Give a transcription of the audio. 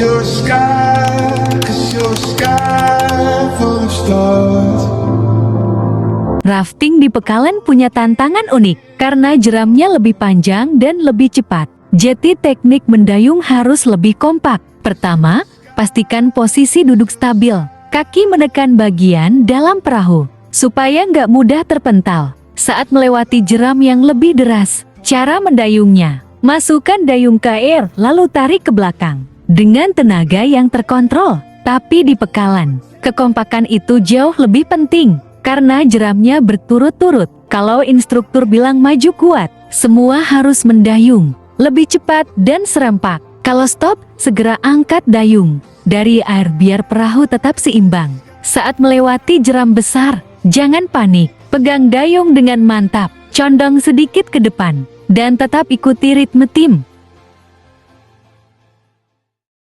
your sky, 'cause your sky full of stars. Rafting di Pekalan punya tantangan unik karena jeramnya lebih panjang dan lebih cepat. Jadi teknik mendayung harus lebih kompak. Pertama, pastikan posisi duduk stabil. Kaki menekan bagian dalam perahu supaya nggak mudah terpental saat melewati jeram yang lebih deras. Cara mendayungnya, masukkan dayung ke air lalu tarik ke belakang dengan tenaga yang terkontrol. Tapi di Pekalan, kekompakan itu jauh lebih penting karena jeramnya berturut-turut. Kalau instruktur bilang maju kuat, semua harus mendayung lebih cepat dan serempak. Kalau stop, segera angkat dayung dari air biar perahu tetap seimbang. Saat melewati jeram besar, jangan panik. Pegang dayung dengan mantap, condong sedikit ke depan, dan tetap ikuti ritme tim.